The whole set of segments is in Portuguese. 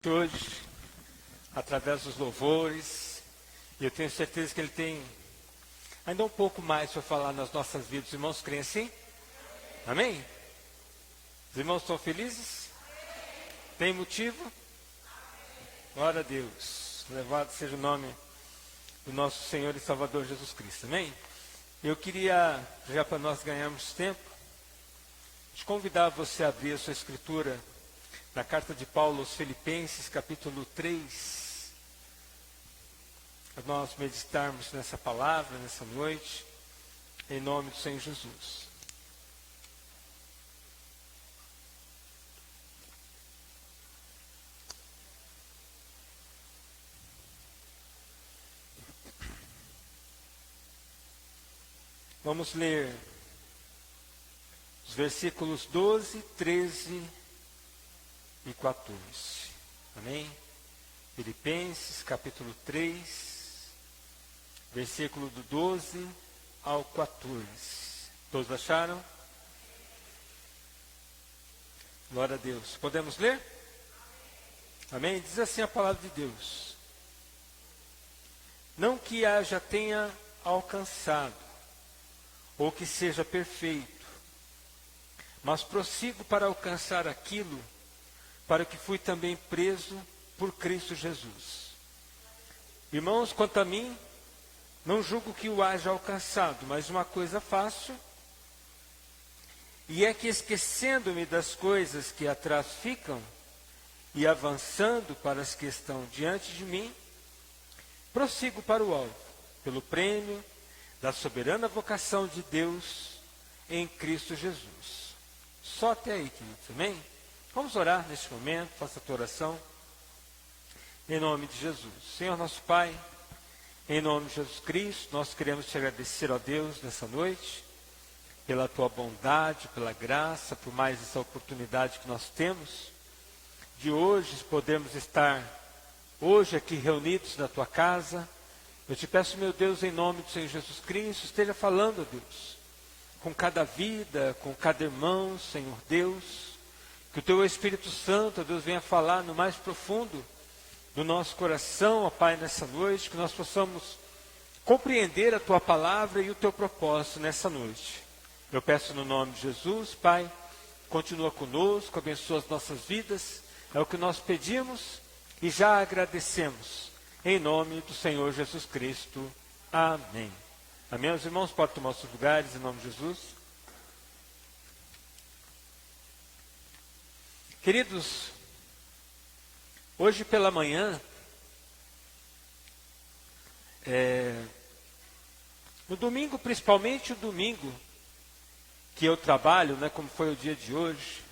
hoje, através dos louvores, e eu tenho certeza que Ele tem ainda um pouco mais para falar nas nossas vidas. Os irmãos creem assim? Amém? Os irmãos estão felizes? Tem motivo? Glória a Deus. Louvado seja o nome do nosso Senhor e Salvador Jesus Cristo. Amém? Eu queria, já para nós ganharmos tempo, te convidar você a abrir a sua escritura na carta de Paulo aos Filipenses, capítulo 3, para nós meditarmos nessa palavra, nessa noite, em nome do Senhor Jesus. Vamos ler os versículos 12, 13 e 14. Amém? Filipenses, capítulo 3, versículo do 12 ao 14. Todos acharam? Glória a Deus. Podemos ler? Amém? Diz assim a palavra de Deus. Não que já tenha alcançado, ou que seja perfeito, mas prossigo para alcançar aquilo para que fui também preso por Cristo Jesus. Irmãos, quanto a mim, não julgo que o haja alcançado, mas uma coisa faço, e é que esquecendo-me das coisas que atrás ficam, e avançando para as que estão diante de mim, prossigo para o alvo, pelo prêmio da soberana vocação de Deus em Cristo Jesus. Só até aí, queridos, amém? Vamos orar neste momento, faça a tua oração, em nome de Jesus. Senhor nosso Pai, em nome de Jesus Cristo, nós queremos te agradecer, ó Deus, nessa noite, pela tua bondade, pela graça, por mais essa oportunidade que nós temos, de hoje podermos estar hoje aqui reunidos na tua casa. Eu te peço, meu Deus, em nome do Senhor Jesus Cristo, esteja falando, ó Deus, com cada vida, com cada irmão, Senhor Deus, que o teu Espírito Santo, ó Deus, venha falar no mais profundo do nosso coração, ó Pai, nessa noite, que nós possamos compreender a tua palavra e o teu propósito nessa noite. Eu peço no nome de Jesus, Pai, continua conosco, abençoa as nossas vidas, é o que nós pedimos e já agradecemos, em nome do Senhor Jesus Cristo. Amém. Amém, os irmãos podem tomar os seus lugares, em nome de Jesus. Queridos, hoje pela manhã, no domingo, principalmente o domingo que eu trabalho, né, como foi o dia de hoje,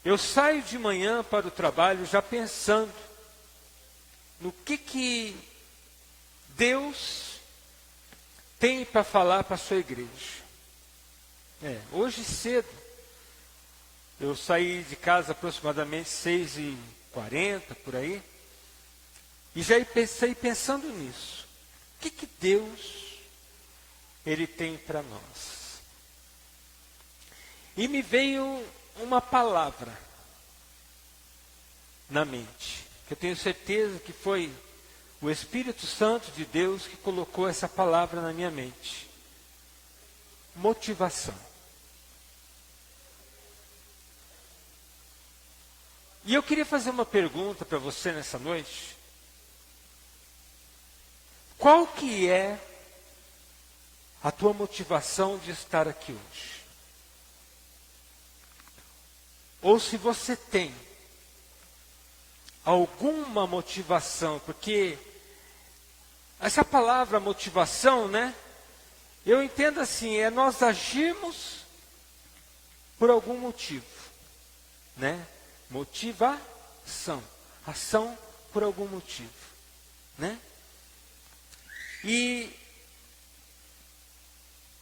eu saio de manhã para o trabalho já pensando no que Deus tem para falar para a sua igreja. Hoje cedo, eu saí de casa aproximadamente 6h40, por aí, e já pensei pensando nisso. O que Deus Ele tem para nós? E me veio uma palavra na mente, que eu tenho certeza que foi o Espírito Santo de Deus que colocou essa palavra na minha mente. Motivação. E eu queria fazer uma pergunta para você nessa noite. Qual que é a tua motivação de estar aqui hoje? Ou se você tem alguma motivação, porque essa palavra motivação, né? Eu entendo assim, nós agirmos por algum motivo, né? Motivação, ação por algum motivo, né? E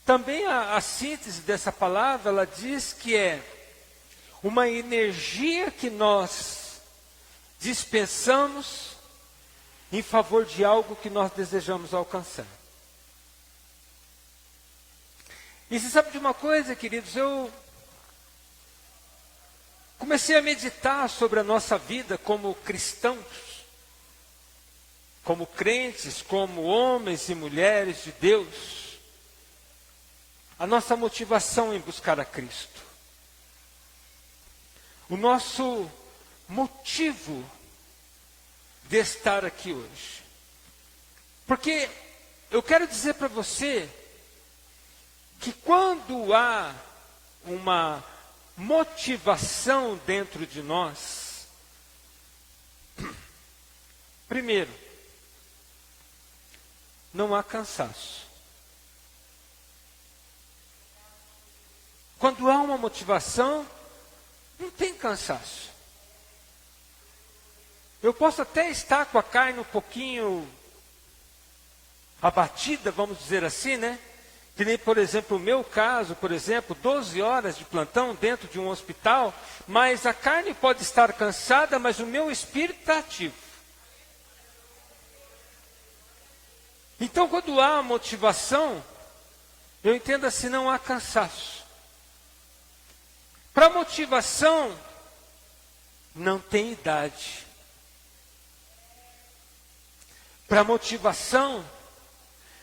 também a síntese dessa palavra, ela diz que é uma energia que nós dispensamos em favor de algo que nós desejamos alcançar. E você sabe de uma coisa, queridos, comecei a meditar sobre a nossa vida como cristãos, como crentes, como homens e mulheres de Deus, a nossa motivação em buscar a Cristo, o nosso motivo de estar aqui hoje. Porque eu quero dizer para você que quando há uma motivação dentro de nós, primeiro, não há cansaço. Quando há uma motivação, não tem cansaço. Eu posso até estar com a carne um pouquinho abatida, vamos dizer assim, né? Que nem, por exemplo, o meu caso, por exemplo, 12 horas de plantão dentro de um hospital, mas a carne pode estar cansada, mas o meu espírito está ativo. Então, quando há motivação, eu entendo assim, não há cansaço. Para motivação, não tem idade. Para motivação,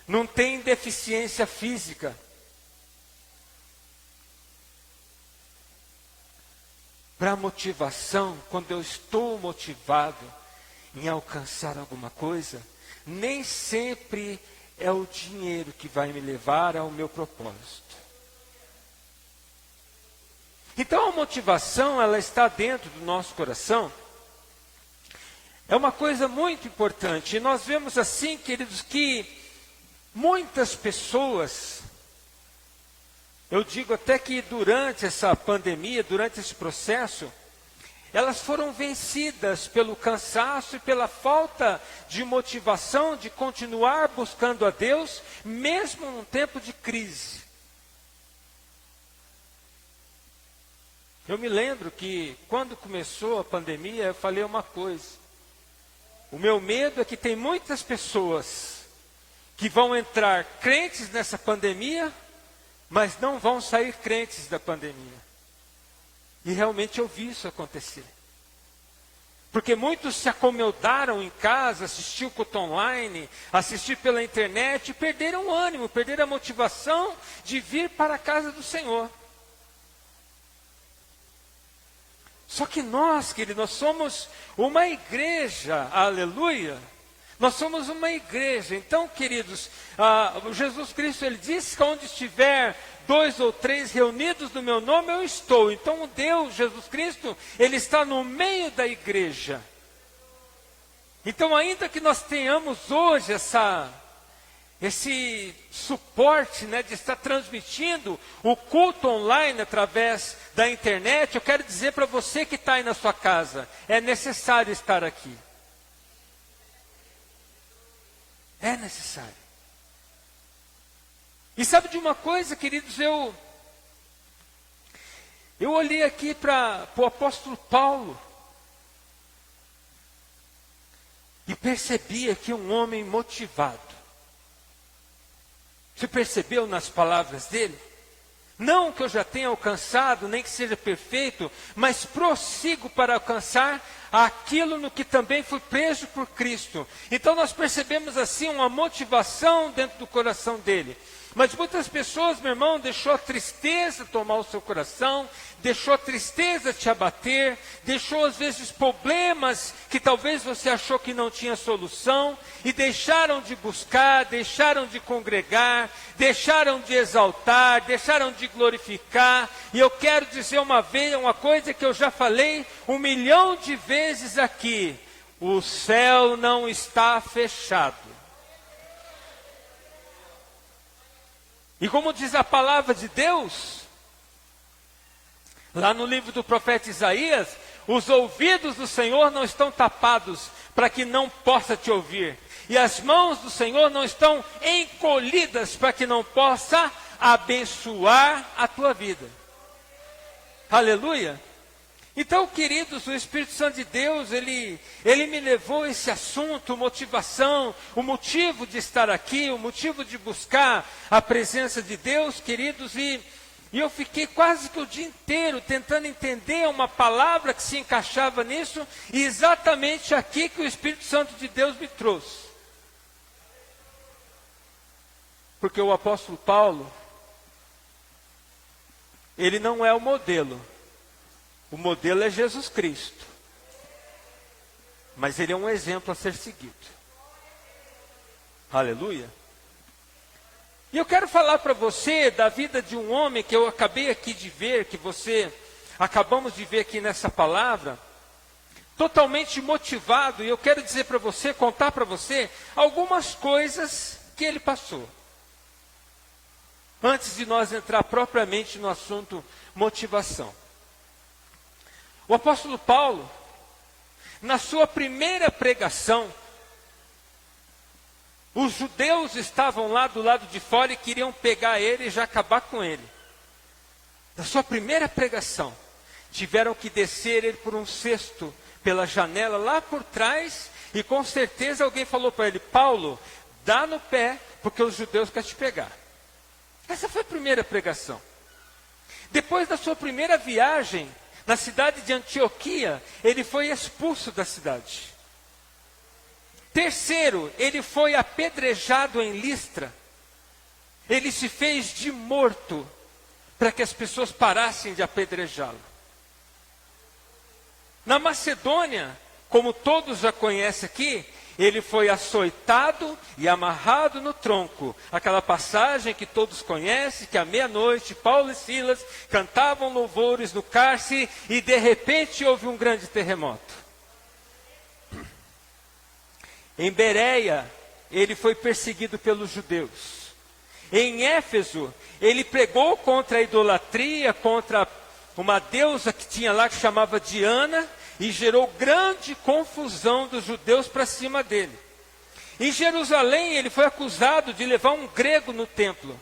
não tem deficiência física. Para motivação, quando eu estou motivado em alcançar alguma coisa, nem sempre é o dinheiro que vai me levar ao meu propósito. Então a motivação, ela está dentro do nosso coração. É uma coisa muito importante. E nós vemos assim, queridos, que muitas pessoas, eu digo até que durante essa pandemia, durante esse processo, elas foram vencidas pelo cansaço e pela falta de motivação de continuar buscando a Deus, mesmo num tempo de crise. Eu me lembro que quando começou a pandemia, eu falei uma coisa. O meu medo é que tem muitas pessoas que vão entrar crentes nessa pandemia, mas não vão sair crentes da pandemia. E realmente eu vi isso acontecer. Porque muitos se acomodaram em casa, assistiu culto online, assistir pela internet, e perderam o ânimo, perderam a motivação de vir para a casa do Senhor. Só que nós, queridos, nós somos uma igreja, aleluia. Nós somos uma igreja. Então, queridos, Jesus Cristo, Ele disse que onde estiver 2 ou 3 reunidos no meu nome, eu estou. Então, o Deus, Jesus Cristo, Ele está no meio da igreja. Então, ainda que nós tenhamos hoje esse suporte, né, de estar transmitindo o culto online através da internet, eu quero dizer para você que está aí na sua casa, é necessário estar aqui. É necessário. E sabe de uma coisa, queridos, eu olhei aqui para o apóstolo Paulo e percebi aqui um homem motivado. Você percebeu nas palavras dele? Não que eu já tenha alcançado, nem que seja perfeito, mas prossigo para alcançar aquilo no que também fui preso por Cristo. Então nós percebemos assim uma motivação dentro do coração dele. Mas muitas pessoas, meu irmão, deixou a tristeza tomar o seu coração, deixou a tristeza te abater, deixou às vezes problemas que talvez você achou que não tinha solução, e deixaram de buscar, deixaram de congregar, deixaram de exaltar, deixaram de glorificar. E eu quero dizer uma coisa que eu já falei 1 milhão de vezes aqui: o céu não está fechado. E como diz a palavra de Deus, lá no livro do profeta Isaías, os ouvidos do Senhor não estão tapados para que não possa te ouvir. E as mãos do Senhor não estão encolhidas para que não possa abençoar a tua vida. Aleluia! Então, queridos, o Espírito Santo de Deus, ele me levou a esse assunto, motivação, o motivo de estar aqui, o motivo de buscar a presença de Deus, queridos, e E eu fiquei quase que o dia inteiro tentando entender uma palavra que se encaixava nisso, e exatamente aqui que o Espírito Santo de Deus me trouxe. Porque o apóstolo Paulo, ele não é o modelo é Jesus Cristo. Mas ele é um exemplo a ser seguido. Aleluia. E eu quero falar para você da vida de um homem que eu acabei aqui de ver, acabamos de ver aqui nessa palavra, totalmente motivado, e eu quero dizer para você, contar para você, algumas coisas que ele passou. Antes de nós entrar propriamente no assunto motivação. O apóstolo Paulo, na sua primeira pregação, os judeus estavam lá do lado de fora e queriam pegar ele e já acabar com ele. Na sua primeira pregação, tiveram que descer ele por um cesto, pela janela lá por trás, e com certeza alguém falou para ele: Paulo, dá no pé, porque os judeus querem te pegar. Essa foi a primeira pregação. Depois da sua primeira viagem, na cidade de Antioquia, ele foi expulso da cidade. Terceiro, ele foi apedrejado em Listra. Ele se fez de morto para que as pessoas parassem de apedrejá-lo. Na Macedônia, como todos já conhecem aqui, ele foi açoitado e amarrado no tronco. Aquela passagem que todos conhecem, que à meia-noite Paulo e Silas cantavam louvores no cárcere e de repente houve um grande terremoto. Em Bereia, ele foi perseguido pelos judeus. Em Éfeso, ele pregou contra a idolatria, contra uma deusa que tinha lá que chamava Diana, e gerou grande confusão dos judeus para cima dele. Em Jerusalém, ele foi acusado de levar um grego no templo.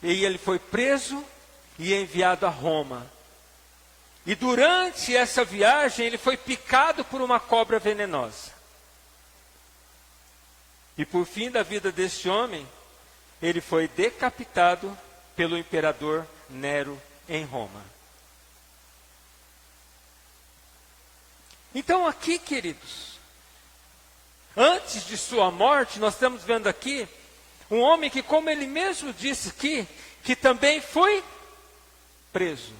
E ele foi preso e enviado a Roma. E durante essa viagem, ele foi picado por uma cobra venenosa. E por fim da vida deste homem, ele foi decapitado pelo imperador Nero em Roma. Então aqui, queridos, antes de sua morte, nós estamos vendo aqui um homem que, como ele mesmo disse aqui, que também foi preso.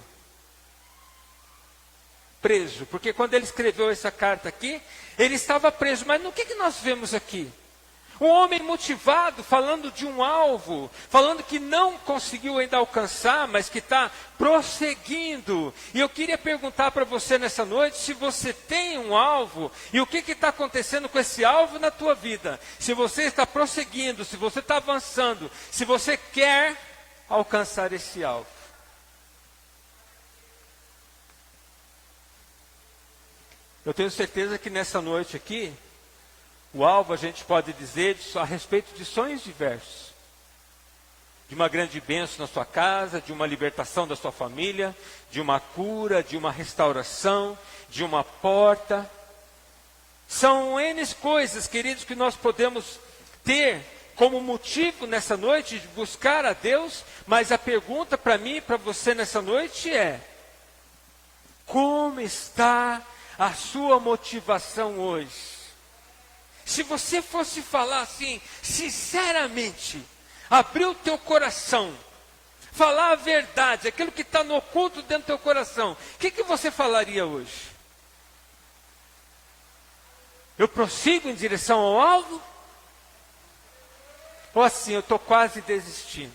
Preso, porque quando ele escreveu essa carta aqui, ele estava preso. Mas no que nós vemos aqui? Um homem motivado, falando de um alvo, falando que não conseguiu ainda alcançar, mas que está prosseguindo. E eu queria perguntar para você nessa noite, se você tem um alvo, e o que está acontecendo com esse alvo na tua vida. Se você está prosseguindo, se você está avançando, se você quer alcançar esse alvo. Eu tenho certeza que nessa noite aqui, o alvo, a gente pode dizer, a respeito de sonhos diversos. De uma grande bênção na sua casa, de uma libertação da sua família, de uma cura, de uma restauração, de uma porta. São N coisas, queridos, que nós podemos ter como motivo nessa noite de buscar a Deus, mas a pergunta para mim e para você nessa noite é: como está a sua motivação hoje? Se você fosse falar assim, sinceramente, abrir o teu coração, falar a verdade, aquilo que está no oculto dentro do teu coração, o que você falaria hoje? Eu prossigo em direção ao alvo? Ou assim, eu estou quase desistindo?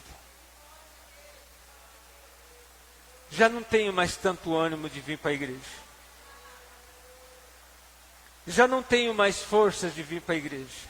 Já não tenho mais tanto ânimo de vir para a igreja. Já não tenho mais forças de vir para a igreja.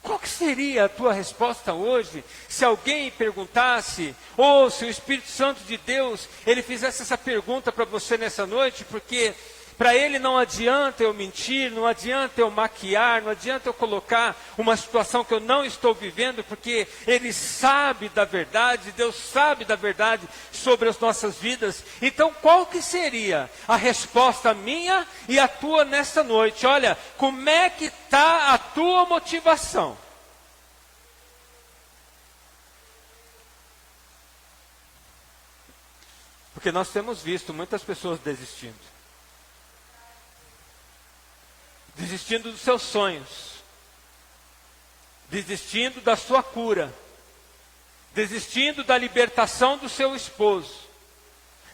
Qual que seria a tua resposta hoje, se alguém perguntasse, ou se o Espírito Santo de Deus, ele fizesse essa pergunta para você nessa noite, porque para ele não adianta eu mentir, não adianta eu maquiar, não adianta eu colocar uma situação que eu não estou vivendo, porque ele sabe da verdade, Deus sabe da verdade sobre as nossas vidas. Então qual que seria a resposta minha e a tua nessa noite? Olha, como é que está a tua motivação? Porque nós temos visto muitas pessoas desistindo. Desistindo dos seus sonhos. Desistindo da sua cura. Desistindo da libertação do seu esposo.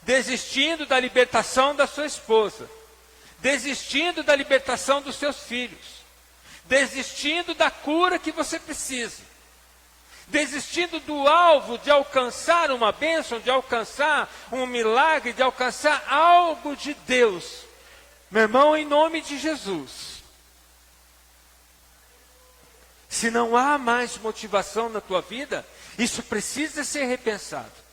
Desistindo da libertação da sua esposa. Desistindo da libertação dos seus filhos. Desistindo da cura que você precisa. Desistindo do alvo de alcançar uma bênção, de alcançar um milagre, de alcançar algo de Deus. Meu irmão, em nome de Jesus, se não há mais motivação na tua vida, isso precisa ser repensado.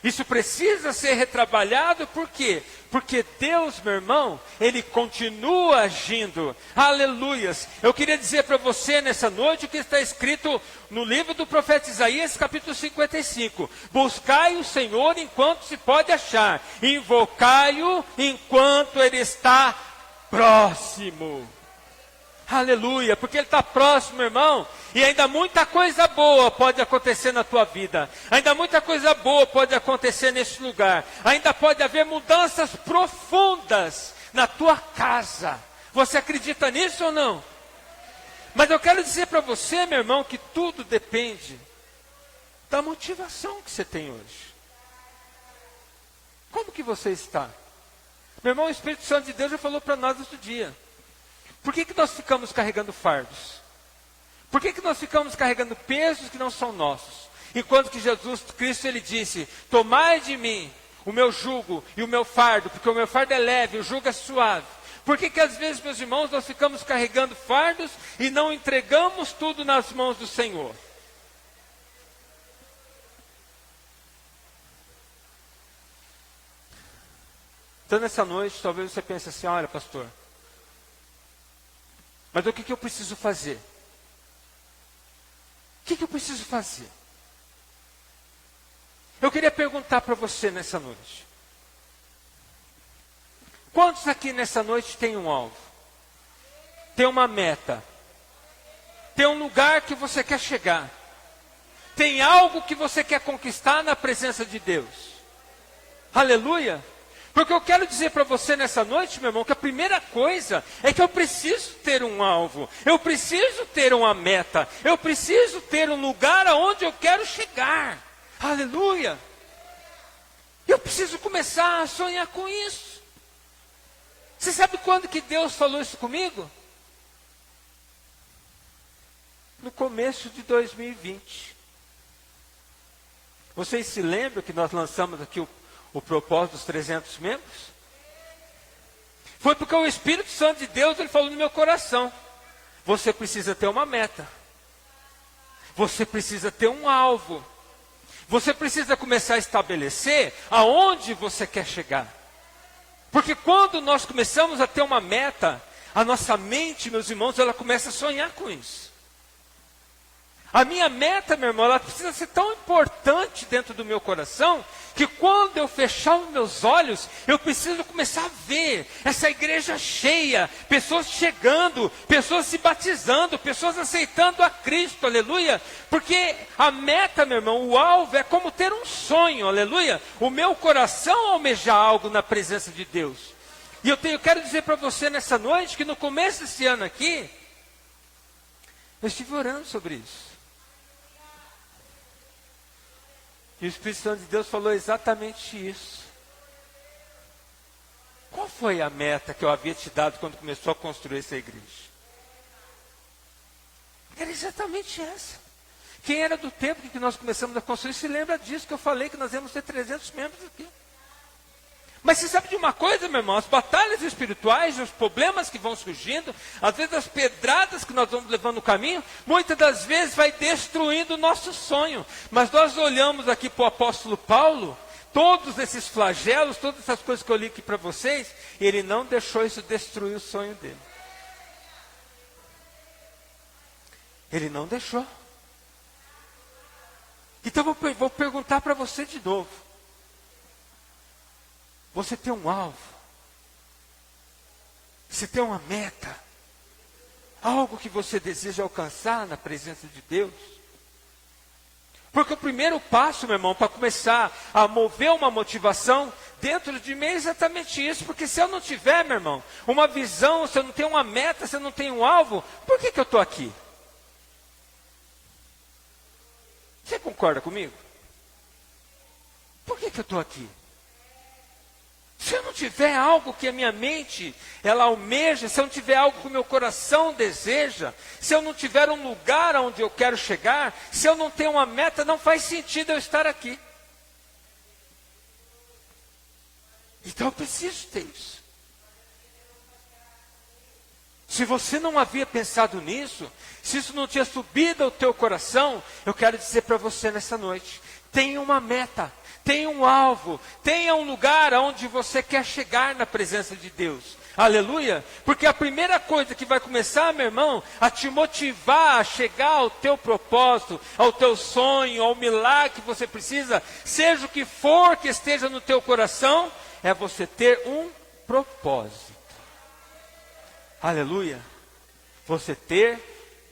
Isso precisa ser retrabalhado, por quê? Porque Deus, meu irmão, Ele continua agindo. Aleluias! Eu queria dizer para você nessa noite o que está escrito no livro do profeta Isaías, capítulo 55. Buscai o Senhor enquanto se pode achar. Invocai-o enquanto Ele está próximo. Aleluia, porque Ele está próximo, irmão, e ainda muita coisa boa pode acontecer na tua vida, ainda muita coisa boa pode acontecer nesse lugar, ainda pode haver mudanças profundas na tua casa. Você acredita nisso ou não? Mas eu quero dizer para você, meu irmão, que tudo depende da motivação que você tem hoje. Como que você está? Meu irmão, o Espírito Santo de Deus já falou para nós outro dia. Por que nós ficamos carregando fardos? Por que nós ficamos carregando pesos que não são nossos? Enquanto que Jesus Cristo, Ele disse, tomai de mim o meu jugo e o meu fardo, porque o meu fardo é leve, o jugo é suave. Por que às vezes, meus irmãos, nós ficamos carregando fardos e não entregamos tudo nas mãos do Senhor? Então nessa noite, talvez você pense assim, olha pastor, mas o que eu preciso fazer? O que eu preciso fazer? Eu queria perguntar para você nessa noite. Quantos aqui nessa noite tem um alvo? Tem uma meta? Tem um lugar que você quer chegar? Tem algo que você quer conquistar na presença de Deus? Aleluia! Porque eu quero dizer para você nessa noite, meu irmão, que a primeira coisa é que eu preciso ter um alvo, eu preciso ter uma meta, eu preciso ter um lugar aonde eu quero chegar. Aleluia! Eu preciso começar a sonhar com isso. Você sabe quando que Deus falou isso comigo? No começo de 2020. Vocês se lembram que nós lançamos aqui o propósito dos 300 membros? Foi porque o Espírito Santo de Deus, Ele falou no meu coração. Você precisa ter uma meta. Você precisa ter um alvo. Você precisa começar a estabelecer aonde você quer chegar. Porque quando nós começamos a ter uma meta, a nossa mente, meus irmãos, ela começa a sonhar com isso. A minha meta, meu irmão, ela precisa ser tão importante dentro do meu coração, que quando eu fechar os meus olhos, eu preciso começar a ver essa igreja cheia, pessoas chegando, pessoas se batizando, pessoas aceitando a Cristo, aleluia. Porque a meta, meu irmão, o alvo é como ter um sonho, aleluia. O meu coração almeja algo na presença de Deus. E eu quero dizer para você nessa noite, que no começo desse ano aqui, eu estive orando sobre isso. E o Espírito Santo de Deus falou exatamente isso. Qual foi a meta que eu havia te dado quando começou a construir essa igreja? Era exatamente essa. Quem era do tempo que nós começamos a construir, se lembra disso que eu falei, que nós íamos ter 300 membros aqui. Mas você sabe de uma coisa, meu irmão? As batalhas espirituais, os problemas que vão surgindo, às vezes as pedradas que nós vamos levando no caminho, muitas das vezes vai destruindo o nosso sonho. Mas nós olhamos aqui para o apóstolo Paulo, todos esses flagelos, todas essas coisas que eu li aqui para vocês, e ele não deixou isso destruir o sonho dele. Ele não deixou. Então eu vou perguntar para você de novo. Você tem um alvo, você tem uma meta, algo que você deseja alcançar na presença de Deus? Porque o primeiro passo, meu irmão, para começar a mover uma motivação dentro de mim é exatamente isso. Porque se eu não tiver, meu irmão, uma visão, se eu não tenho uma meta, se eu não tenho um alvo, por que eu estou aqui? Você concorda comigo? Por que eu estou aqui? Se eu não tiver algo que a minha mente, ela almeja, se eu não tiver algo que o meu coração deseja, se eu não tiver um lugar onde eu quero chegar, se eu não tenho uma meta, não faz sentido eu estar aqui. Então eu preciso ter isso. Se você não havia pensado nisso, se isso não tinha subido ao teu coração, eu quero dizer para você nessa noite, tenha uma meta. Tenha um alvo, tenha um lugar onde você quer chegar na presença de Deus. Aleluia. Porque a primeira coisa que vai começar, meu irmão, a te motivar a chegar ao teu propósito, ao teu sonho, ao milagre que você precisa, seja o que for que esteja no teu coração, é você ter um propósito. Aleluia. Você ter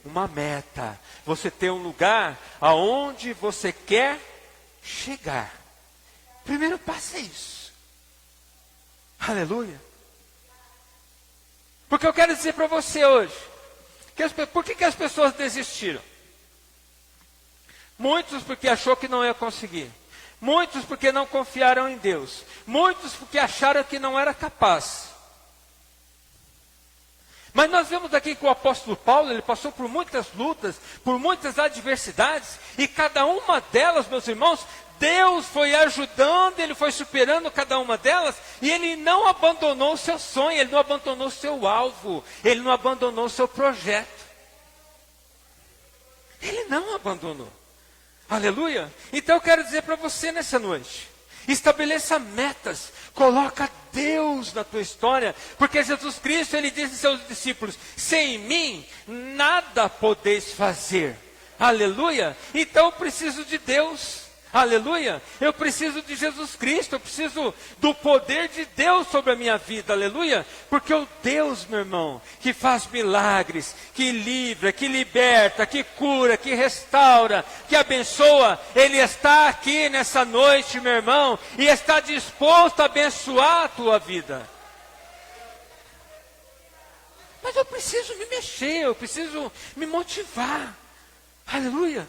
uma meta, você ter um lugar aonde você quer chegar. Primeiro passo é isso. Aleluia. Porque eu quero dizer para você hoje, por que as pessoas desistiram? Muitos porque achou que não ia conseguir. Muitos porque não confiaram em Deus. Muitos porque acharam que não era capaz. Mas nós vemos aqui que o apóstolo Paulo, ele passou por muitas lutas, por muitas adversidades, e cada uma delas, meus irmãos, Deus foi ajudando, Ele foi superando cada uma delas, e Ele não abandonou o seu sonho, Ele não abandonou o seu alvo, Ele não abandonou o seu projeto. Ele não abandonou. Aleluia. Então eu quero dizer para você nessa noite, estabeleça metas, coloca Deus na tua história, porque Jesus Cristo, Ele disse aos seus discípulos, sem mim nada podeis fazer. Aleluia. Então eu preciso de Deus. Aleluia, eu preciso de Jesus Cristo, eu preciso do poder de Deus sobre a minha vida, aleluia, porque o Deus, meu irmão, que faz milagres, que livra, que liberta, que cura, que restaura, que abençoa, Ele está aqui nessa noite, meu irmão, e está disposto a abençoar a tua vida. Mas eu preciso me mexer, eu preciso me motivar, aleluia.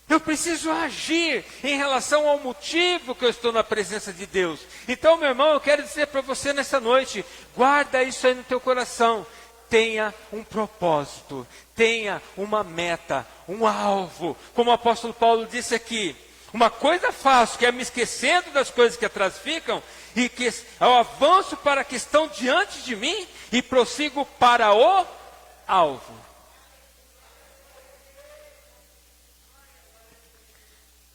Eu preciso agir em relação ao motivo que eu estou na presença de Deus. Então, meu irmão, eu quero dizer para você nessa noite, guarda isso aí no teu coração. Tenha um propósito, tenha uma meta, um alvo. Como o apóstolo Paulo disse aqui, uma coisa faço, que é me esquecendo das coisas que atrás ficam, e que eu avanço para a que estão diante de mim, e prossigo para o alvo.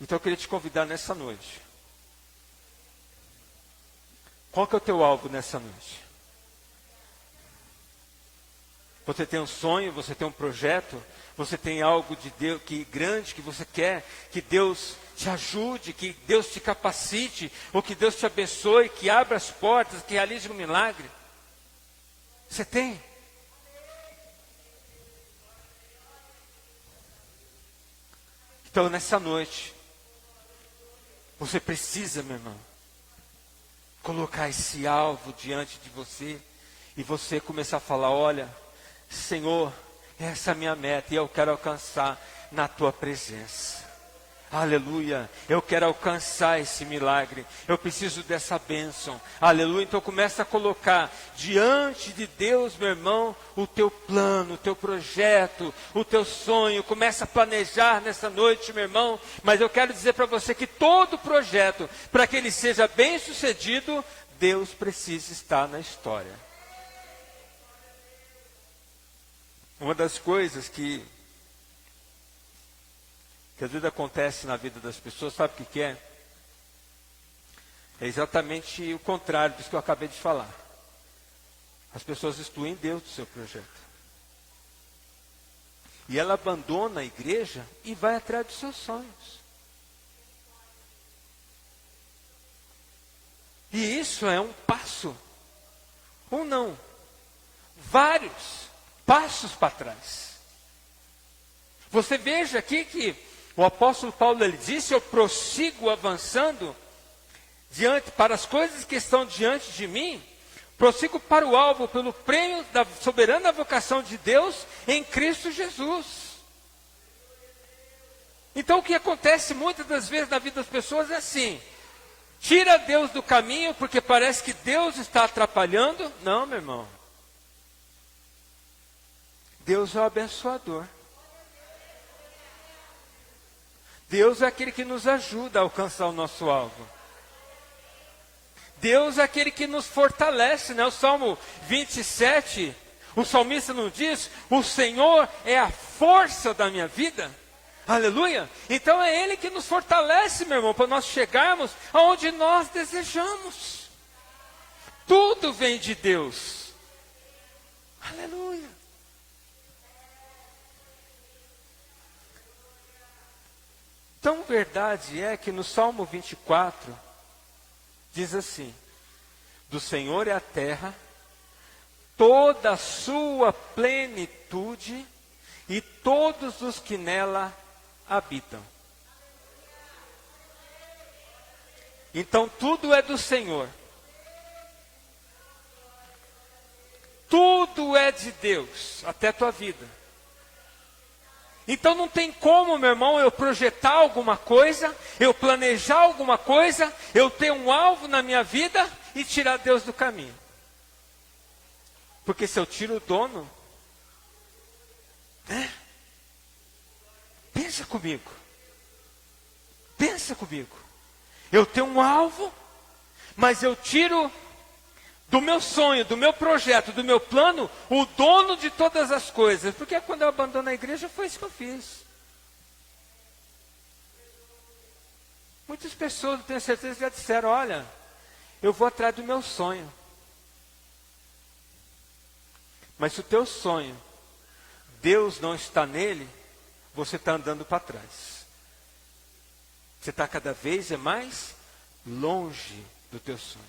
Então eu queria te convidar nessa noite. Qual que é o teu alvo nessa noite? Você tem um sonho, você tem um projeto, você tem algo de Deus grande que você quer, que Deus te ajude, que Deus te capacite, ou que Deus te abençoe, que abra as portas, que realize um milagre. Você tem? Então nessa noite, você precisa, meu irmão, colocar esse alvo diante de você e você começar a falar, olha, Senhor, essa é a minha meta e eu quero alcançar na tua presença. Aleluia, eu quero alcançar esse milagre, eu preciso dessa bênção, aleluia. Então começa a colocar diante de Deus, meu irmão, o teu plano, o teu projeto, o teu sonho, começa a planejar nessa noite, meu irmão. Mas eu quero dizer para você que todo projeto, para que ele seja bem sucedido, Deus precisa estar na história. Uma das coisas que às vezes acontece na vida das pessoas, sabe o que é? É exatamente o contrário disso que eu acabei de falar. As pessoas excluem Deus do seu projeto. E ela abandona a igreja e vai atrás dos seus sonhos. E isso é um passo, ou não, vários passos para trás. Você veja aqui que O apóstolo Paulo, ele disse: eu prossigo avançando para as coisas que estão diante de mim, prossigo para o alvo, pelo prêmio da soberana vocação de Deus em Cristo Jesus. Então o que acontece muitas das vezes na vida das pessoas é assim: tira Deus do caminho porque parece que Deus está atrapalhando. Não, meu irmão. Deus é o abençoador. Deus é aquele que nos ajuda a alcançar o nosso alvo. Deus é aquele que nos fortalece, né? O Salmo 27, o salmista nos diz: o Senhor é a força da minha vida. Aleluia! Então é Ele que nos fortalece, meu irmão, para nós chegarmos aonde nós desejamos. Tudo vem de Deus. Aleluia! Então, verdade é que no Salmo 24, diz assim: do Senhor é a terra, toda a sua plenitude, e todos os que nela habitam. Então tudo é do Senhor. Tudo é de Deus, até a tua vida. Então não tem como, meu irmão, eu projetar alguma coisa, eu planejar alguma coisa, eu ter um alvo na minha vida e tirar Deus do caminho. Porque se eu tiro o dono, né? Pensa comigo. Pensa comigo. Eu tenho um alvo, mas eu tiro do meu sonho, do meu projeto, do meu plano, o dono de todas as coisas. Porque quando eu abandono a igreja, foi isso que eu fiz. Muitas pessoas, eu tenho certeza, já disseram: olha, eu vou atrás do meu sonho. Mas se o teu sonho, Deus não está nele, você está andando para trás. Você está cada vez mais longe do teu sonho.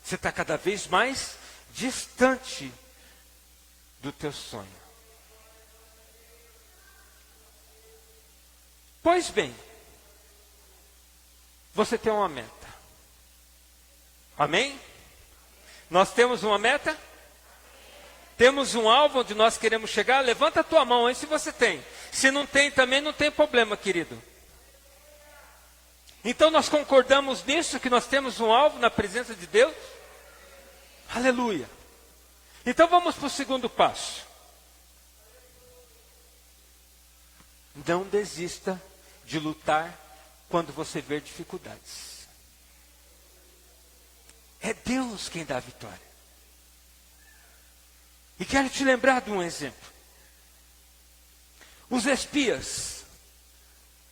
Você está cada vez mais distante do teu sonho. Pois bem, você tem uma meta. Amém? Nós temos uma meta? Temos um alvo onde nós queremos chegar? Levanta a tua mão aí se você tem. Se não tem também, não tem problema, querido. Então nós concordamos nisso, que nós temos um alvo na presença de Deus? Aleluia. Então vamos para o segundo passo. Não desista de lutar quando você ver dificuldades. É Deus quem dá a vitória. E quero te lembrar de um exemplo. Os espias,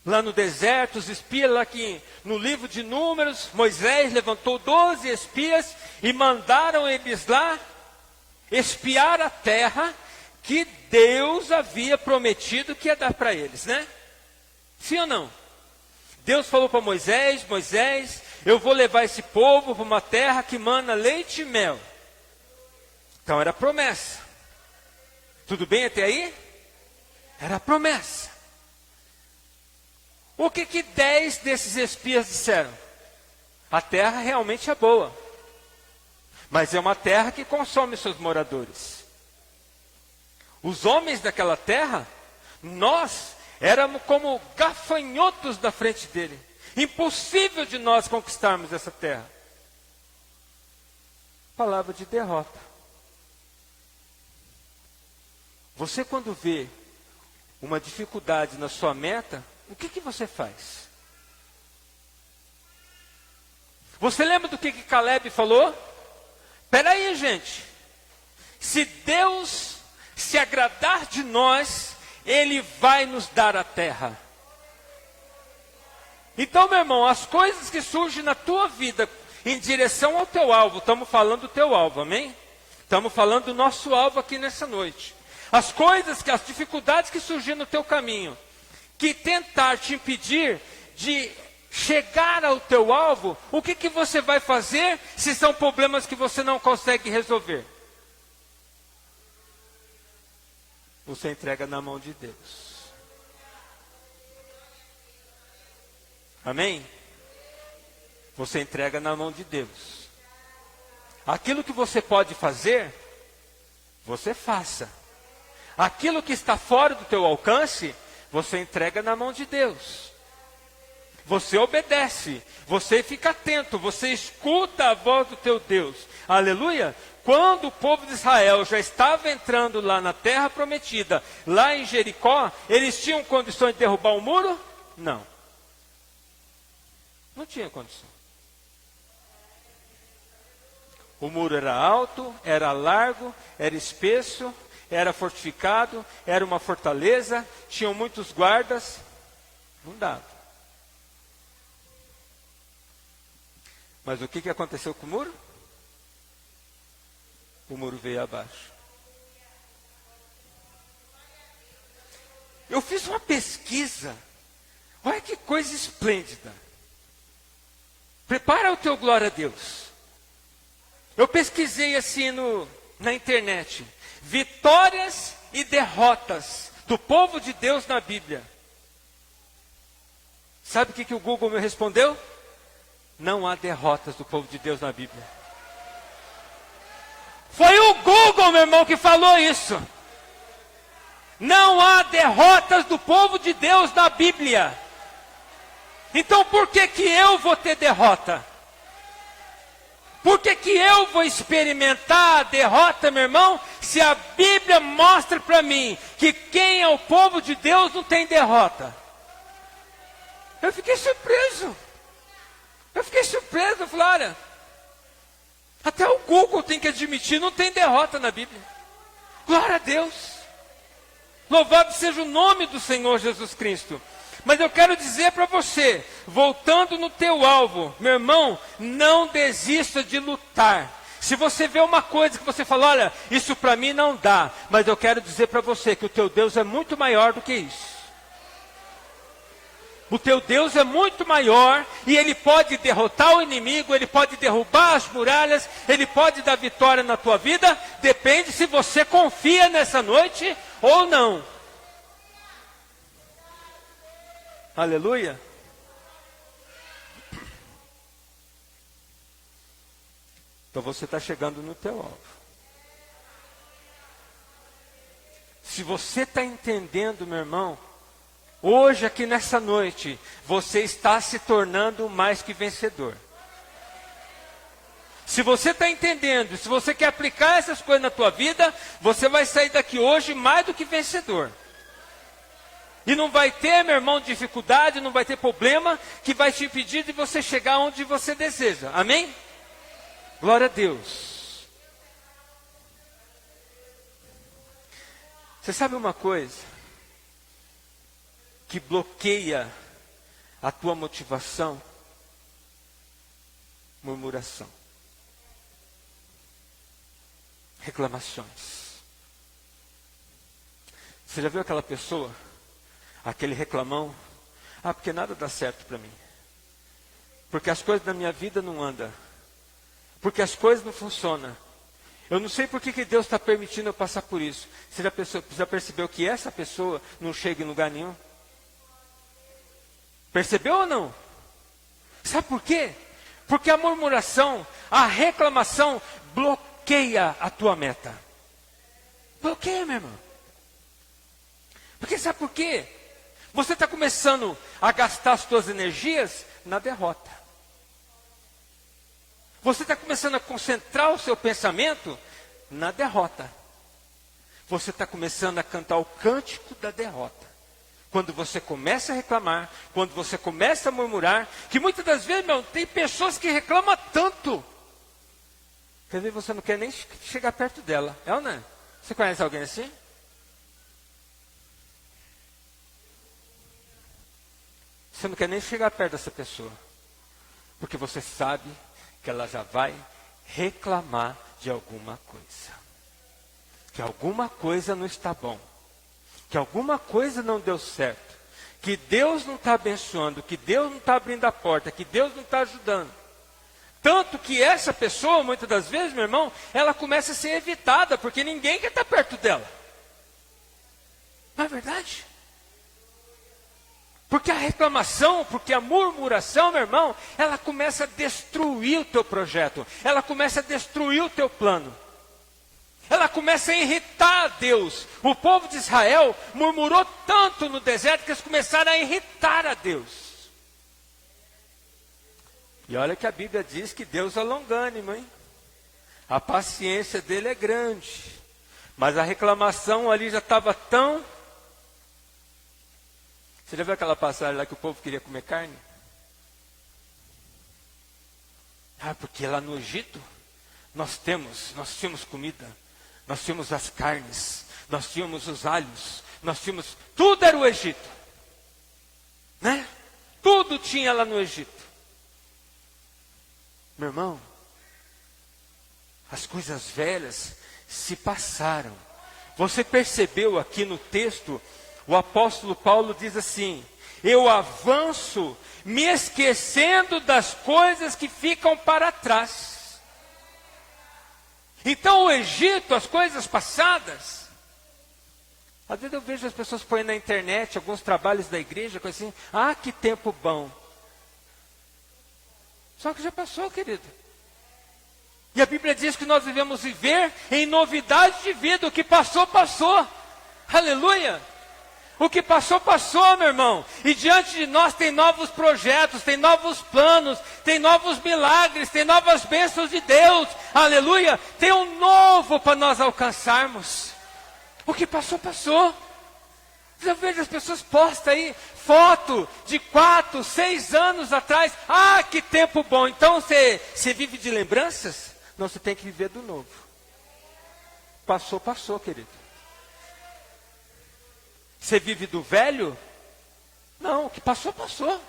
lá no deserto, os espias lá que no livro de Números, Moisés levantou 12 espias e mandaram eles lá espiar a terra que Deus havia prometido que ia dar para eles, né? Sim ou não? Deus falou para Moisés: Moisés, eu vou levar esse povo para uma terra que mana leite e mel. Então era promessa. Tudo bem até aí? Era promessa. O que 10 desses espias disseram? A terra realmente é boa, mas é uma terra que consome seus moradores. Os homens daquela terra, nós éramos como gafanhotos na frente dele. Impossível de nós conquistarmos essa terra. Palavra de derrota. Você, quando vê uma dificuldade na sua meta, o que você faz? Você lembra do que Caleb falou? Espera aí, gente. Se Deus se agradar de nós, Ele vai nos dar a terra. Então, meu irmão, as coisas que surgem na tua vida em direção ao teu alvo, estamos falando do teu alvo, amém? Estamos falando do nosso alvo aqui nessa noite. As dificuldades que surgirem no teu caminho, que tentar te impedir de chegar ao teu alvo, o que você vai fazer se são problemas que você não consegue resolver? Você entrega na mão de Deus. Amém? Você entrega na mão de Deus. Aquilo que você pode fazer, você faça. Aquilo que está fora do teu alcance, você entrega na mão de Deus. Você obedece, você fica atento, você escuta a voz do teu Deus. Aleluia! Quando o povo de Israel já estava entrando lá na terra prometida, lá em Jericó, eles tinham condições de derrubar o muro? Não. Não tinha condição. O muro era alto, era largo, era espesso, era fortificado, era uma fortaleza, tinham muitos guardas. Não dava. Mas o que aconteceu com o muro? O muro veio abaixo. Eu fiz uma pesquisa. Olha que coisa esplêndida. Prepara o teu glória a Deus. Eu pesquisei assim na internet. Vitórias e derrotas do povo de Deus na Bíblia. Sabe o que o Google me respondeu? Não há derrotas do povo de Deus na Bíblia. Foi o Google, meu irmão, que falou isso. Não há derrotas do povo de Deus na Bíblia. Então por que eu vou ter derrota? Por que eu vou experimentar a derrota, meu irmão, se a Bíblia mostra para mim que quem é o povo de Deus não tem derrota? Eu fiquei surpreso. Eu falei, olha, até o Google tem que admitir, não tem derrota na Bíblia. Glória a Deus. Louvado seja o nome do Senhor Jesus Cristo. Mas eu quero dizer para você, voltando no teu alvo, meu irmão, não desista de lutar. Se você vê uma coisa que você fala, olha, isso para mim não dá, mas eu quero dizer para você que o teu Deus é muito maior do que isso. O teu Deus é muito maior e Ele pode derrotar o inimigo, Ele pode derrubar as muralhas, Ele pode dar vitória na tua vida, depende se você confia nessa noite ou não. Aleluia. Então você está chegando no teu alvo. Se você está entendendo, meu irmão, hoje aqui nessa noite, você está se tornando mais que vencedor. Se você está entendendo, se você quer aplicar essas coisas na tua vida, você vai sair daqui hoje mais do que vencedor. E não vai ter, meu irmão, dificuldade, não vai ter problema que vai te impedir de você chegar onde você deseja. Amém? Glória a Deus. Você sabe uma coisa que bloqueia a tua motivação? Murmuração. Reclamações. Você já viu aquela pessoa? Aquele reclamão, porque nada dá certo para mim. Porque as coisas da minha vida não andam. Porque as coisas não funcionam. Eu não sei por que Deus está permitindo eu passar por isso. Você já percebeu que essa pessoa não chega em lugar nenhum? Percebeu ou não? Sabe por quê? Porque a murmuração, a reclamação bloqueia a tua meta. Bloqueia, meu irmão. Porque sabe por quê? Você está começando a gastar as suas energias na derrota. Você está começando a concentrar o seu pensamento na derrota. Você está começando a cantar o cântico da derrota. Quando você começa a reclamar, quando você começa a murmurar, que muitas das vezes, meu, tem pessoas que reclamam tanto. Quer dizer, você não quer nem chegar perto dela. É ou não é? Você conhece alguém assim? Você não quer nem chegar perto dessa pessoa. Porque você sabe que ela já vai reclamar de alguma coisa. Que alguma coisa não está bom. Que alguma coisa não deu certo. Que Deus não está abençoando. Que Deus não está abrindo a porta. Que Deus não está ajudando. Tanto que essa pessoa, muitas das vezes, meu irmão, ela começa a ser evitada. Porque ninguém quer estar perto dela. Não é verdade? Porque a reclamação, porque a murmuração, meu irmão, ela começa a destruir o teu projeto. Ela começa a destruir o teu plano. Ela começa a irritar a Deus. O povo de Israel murmurou tanto no deserto que eles começaram a irritar a Deus. E olha que a Bíblia diz que Deus é longânimo, hein? A paciência dele é grande. Mas a reclamação ali já estava tão... Você já viu aquela passagem lá que o povo queria comer carne? Porque lá no Egito nós tínhamos comida, nós tínhamos as carnes, nós tínhamos os alhos, nós tínhamos... Tudo era o Egito. Né? Tudo tinha lá no Egito. Meu irmão, as coisas velhas se passaram. Você percebeu aqui no texto, o apóstolo Paulo diz assim: eu avanço me esquecendo das coisas que ficam para trás. Então o Egito, as coisas passadas. Às vezes eu vejo as pessoas põem na internet alguns trabalhos da igreja, com assim, que tempo bom. Só que já passou, querido. E a Bíblia diz que nós devemos viver em novidade de vida. O que passou, passou. Aleluia. O que passou, passou, meu irmão. E diante de nós tem novos projetos, tem novos planos, tem novos milagres, tem novas bênçãos de Deus. Aleluia. Tem um novo para nós alcançarmos. O que passou, passou. Eu vejo as pessoas postam aí foto de 4, 6 anos atrás. Que tempo bom. Então você vive de lembranças? Não, você tem que viver do novo. Passou, passou, querido. Você vive do velho? Não, o que passou, passou.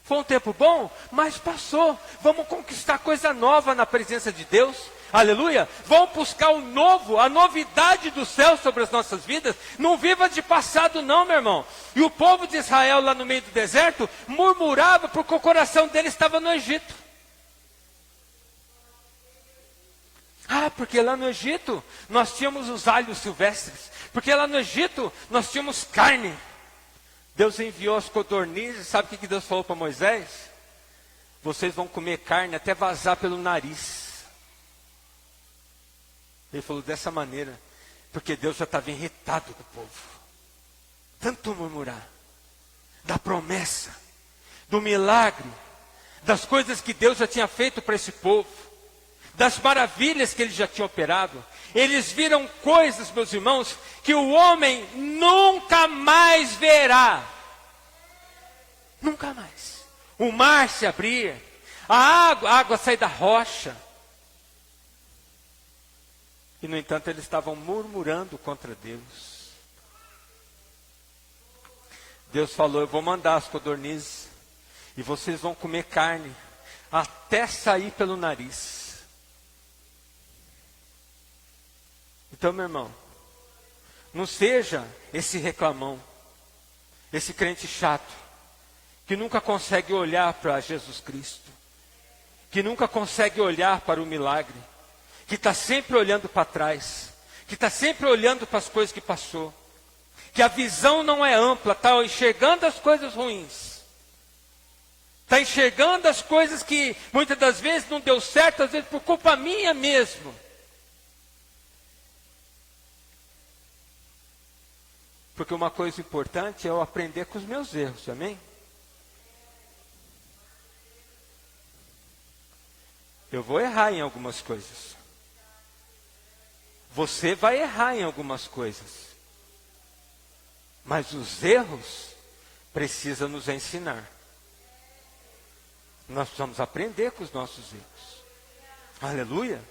Foi um tempo bom, mas passou. Vamos conquistar coisa nova na presença de Deus. Aleluia. Vamos buscar o novo, a novidade do céu sobre as nossas vidas. Não viva de passado não, meu irmão. E o povo de Israel lá no meio do deserto murmurava porque o coração dele estava no Egito. Porque lá no Egito nós tínhamos os alhos silvestres. Porque lá no Egito nós tínhamos carne. Deus enviou as codornizes. Sabe o que Deus falou para Moisés? Vocês vão comer carne até vazar pelo nariz. Ele falou dessa maneira, porque Deus já estava irritado com o povo. Tanto murmurar da promessa, do milagre, das coisas que Deus já tinha feito para esse povo, das maravilhas que Ele já tinha operado. Eles viram coisas, meus irmãos, que o homem nunca mais verá. Nunca mais. O mar se abrir, a água sair da rocha. E no entanto eles estavam murmurando contra Deus. Deus falou: eu vou mandar as codornizes e vocês vão comer carne até sair pelo nariz. Então, meu irmão, não seja esse reclamão, esse crente chato, que nunca consegue olhar para Jesus Cristo, que nunca consegue olhar para o milagre, que está sempre olhando para trás, que está sempre olhando para as coisas que passou, que a visão não é ampla, está enxergando as coisas ruins, está enxergando as coisas que muitas das vezes não deu certo, às vezes por culpa minha mesmo. Porque uma coisa importante é eu aprender com os meus erros, amém? Eu vou errar em algumas coisas. Você vai errar em algumas coisas. Mas os erros precisam nos ensinar. Nós precisamos aprender com os nossos erros. Aleluia.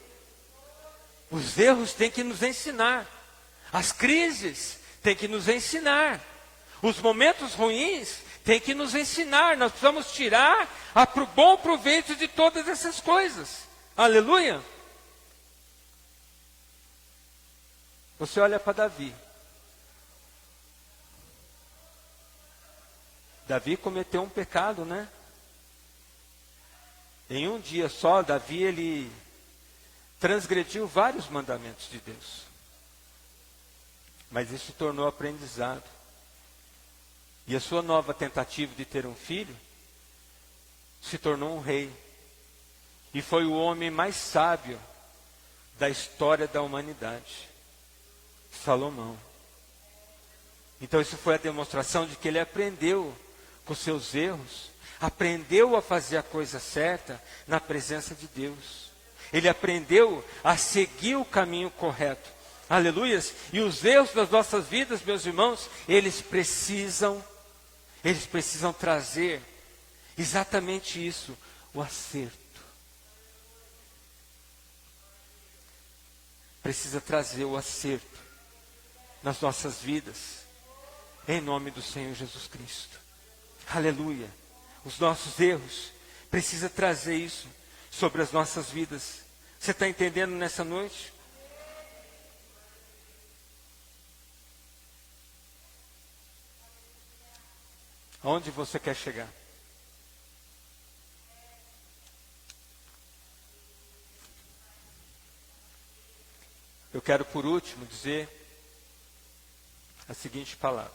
Os erros têm que nos ensinar. As crises têm que nos ensinar. Os momentos ruins têm que nos ensinar. Nós precisamos tirar o bom proveito de todas essas coisas. Aleluia. Você olha para Davi. Davi cometeu um pecado, né? Em um dia só, Davi, ele transgrediu vários mandamentos de Deus. Mas isso tornou aprendizado. E a sua nova tentativa de ter um filho se tornou um rei. E foi o homem mais sábio da história da humanidade, Salomão. Então isso foi a demonstração de que ele aprendeu com seus erros, aprendeu a fazer a coisa certa na presença de Deus. Ele aprendeu a seguir o caminho correto. Aleluias! E os erros das nossas vidas, meus irmãos, eles precisam trazer exatamente isso, o acerto. Precisa trazer o acerto nas nossas vidas, em nome do Senhor Jesus Cristo. Aleluia! Os nossos erros, precisa trazer isso sobre as nossas vidas. Você está entendendo nessa noite? Aonde você quer chegar? Eu quero, por último, dizer a seguinte palavra: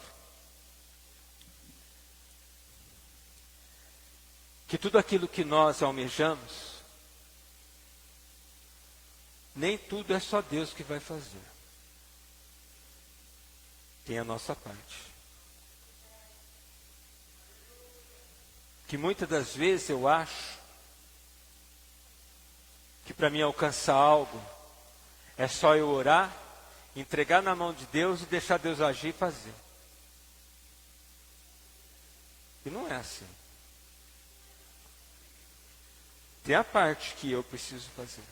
que tudo aquilo que nós almejamos, nem tudo é só Deus que vai fazer. Tem a nossa parte. Que muitas das vezes eu acho que para mim alcançar algo, é só eu orar, entregar na mão de Deus e deixar Deus agir e fazer. E não é assim. Tem a parte que eu preciso fazer.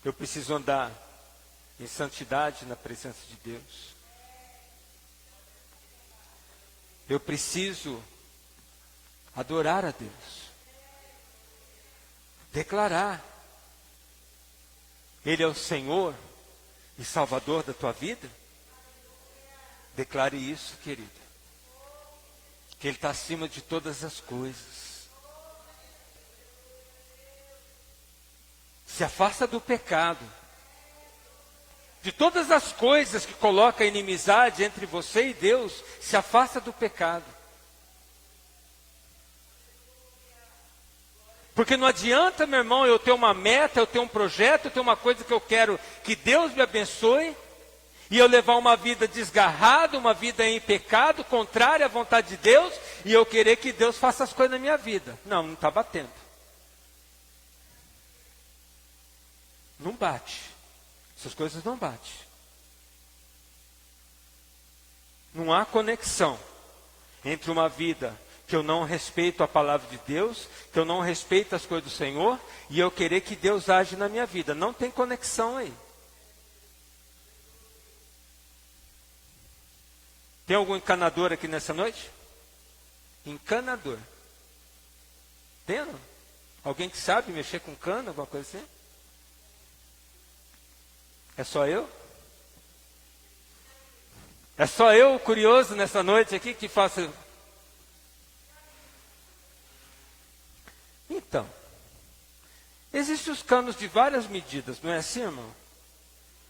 Eu preciso andar em santidade na presença de Deus. Eu preciso adorar a Deus. Declarar: Ele é o Senhor e Salvador da tua vida. Declare isso, querido. Que Ele está acima de todas as coisas. Se afasta do pecado. De todas as coisas que colocam inimizade entre você e Deus, se afasta do pecado. Porque não adianta, meu irmão, eu ter uma meta, eu ter um projeto, eu ter uma coisa que eu quero que Deus me abençoe, e eu levar uma vida desgarrada, uma vida em pecado, contrária à vontade de Deus, e eu querer que Deus faça as coisas na minha vida. Não está batendo. Não bate. Essas coisas não batem. Não há conexão entre uma vida que eu não respeito a palavra de Deus, que eu não respeito as coisas do Senhor, e eu querer que Deus age na minha vida. Não tem conexão aí. Tem algum encanador aqui nessa noite? Encanador. Tem ou não? Alguém que sabe mexer com cana, alguma coisa assim? É só eu? É só eu, curioso, nessa noite aqui, que faço... Então, existem os canos de várias medidas, não é assim, irmão?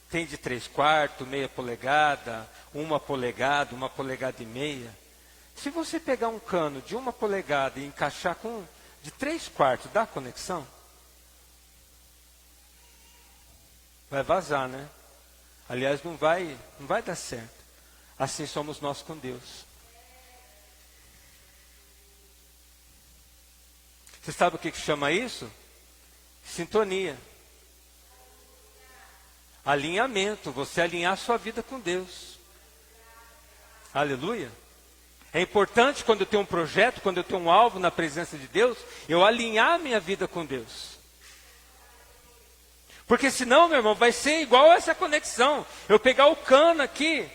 Tem de 3/4, meia polegada, 1 polegada, 1,5 polegadas. Se você pegar um cano de 1 polegada e encaixar com de 3/4, dá conexão? Vai vazar, né? Aliás, não vai dar certo. Assim somos nós com Deus. Você sabe o que chama isso? Sintonia. Alinhamento. Você alinhar a sua vida com Deus. Aleluia. É importante quando eu tenho um projeto, quando eu tenho um alvo na presença de Deus, eu alinhar a minha vida com Deus. Porque senão, meu irmão, vai ser igual essa conexão. Eu pegar o cano aqui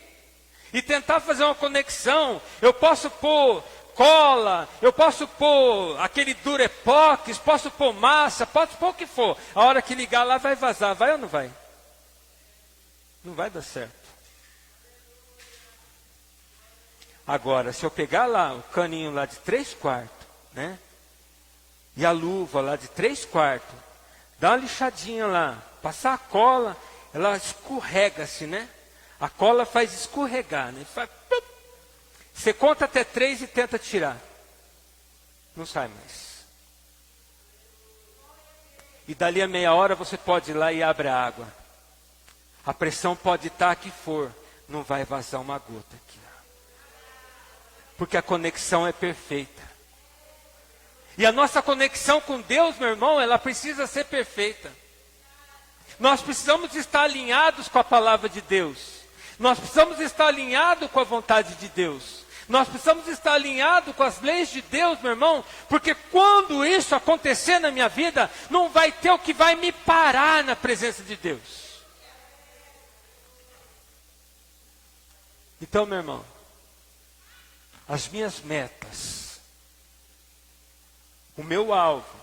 e tentar fazer uma conexão. Eu posso pôr cola, eu posso pôr aquele durepox, posso pôr massa, posso pôr o que for. A hora que ligar lá vai vazar, vai ou não vai? Não vai dar certo. Agora, se eu pegar lá o caninho lá de 3/4, né? E a luva lá de 3/4, dá uma lixadinha lá, passar a cola, ela escorrega-se, né? A cola faz escorregar, né? Faz... Você conta até 3 e tenta tirar. Não sai mais. E dali a meia hora você pode ir lá e abre a água. A pressão pode estar que for, não vai vazar uma gota aqui. Porque a conexão é perfeita. E a nossa conexão com Deus, meu irmão, ela precisa ser perfeita. Nós precisamos estar alinhados com a palavra de Deus. Nós precisamos estar alinhados com a vontade de Deus. Nós precisamos estar alinhados com as leis de Deus, meu irmão. Porque quando isso acontecer na minha vida, não vai ter o que vai me parar na presença de Deus. Então, meu irmão, as minhas metas, o meu alvo,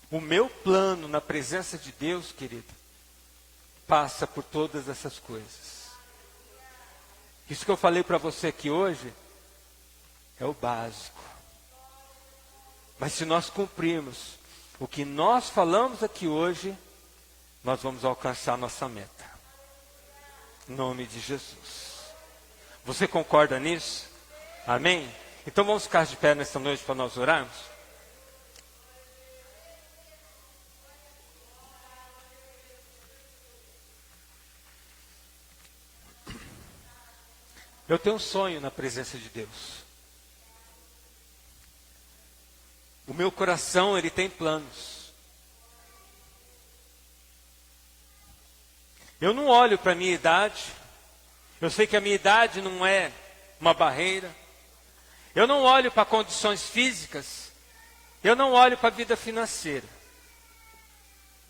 o meu plano na presença de Deus, querido, passa por todas essas coisas. Isso que eu falei para você aqui hoje é o básico. Mas se nós cumprirmos o que nós falamos aqui hoje, nós vamos alcançar a nossa meta. Em nome de Jesus. Você concorda nisso? Amém? Então vamos ficar de pé nesta noite para nós orarmos? Eu tenho um sonho na presença de Deus. O meu coração, ele tem planos. Eu não olho para a minha idade. Eu sei que a minha idade não é uma barreira. Eu não olho para condições físicas. Eu não olho para a vida financeira.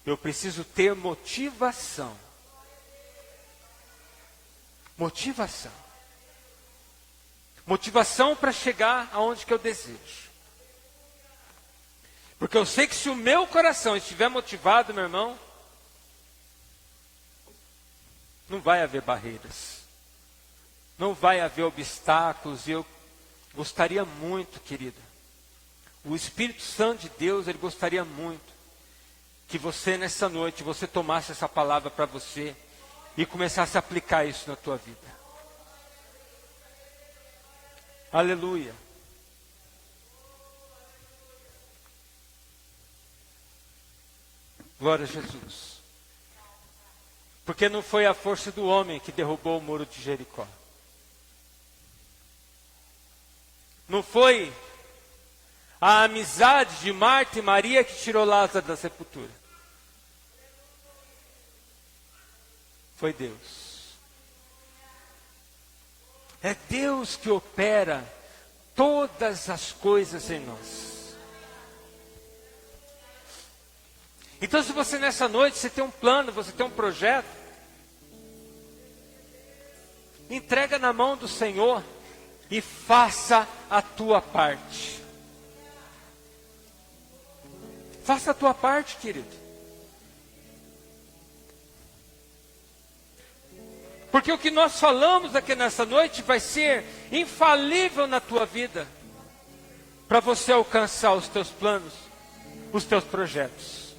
Eu preciso ter motivação. Motivação. Motivação para chegar aonde que eu desejo. Porque eu sei que se o meu coração estiver motivado, meu irmão, não vai haver barreiras. Não vai haver obstáculos. E eu gostaria muito, querido, o Espírito Santo de Deus, ele gostaria muito que você nessa noite, você tomasse essa palavra para você e começasse a aplicar isso na tua vida. Aleluia. Glória a Jesus. Porque não foi a força do homem que derrubou o muro de Jericó. Não foi a amizade de Marta e Maria que tirou Lázaro da sepultura. Foi Deus. É Deus que opera todas as coisas em nós. Então, se você nessa noite, você tem um plano, você tem um projeto, entrega na mão do Senhor e faça a tua parte. Faça a tua parte, querido. Porque o que nós falamos aqui nessa noite vai ser infalível na tua vida, para você alcançar os teus planos, os teus projetos.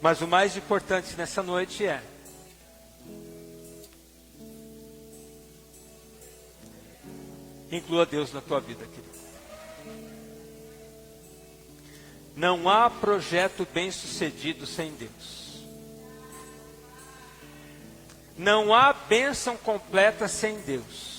Mas o mais importante nessa noite é inclua Deus na tua vida, querido. Não há projeto bem-sucedido sem Deus. Não há bênção completa sem Deus.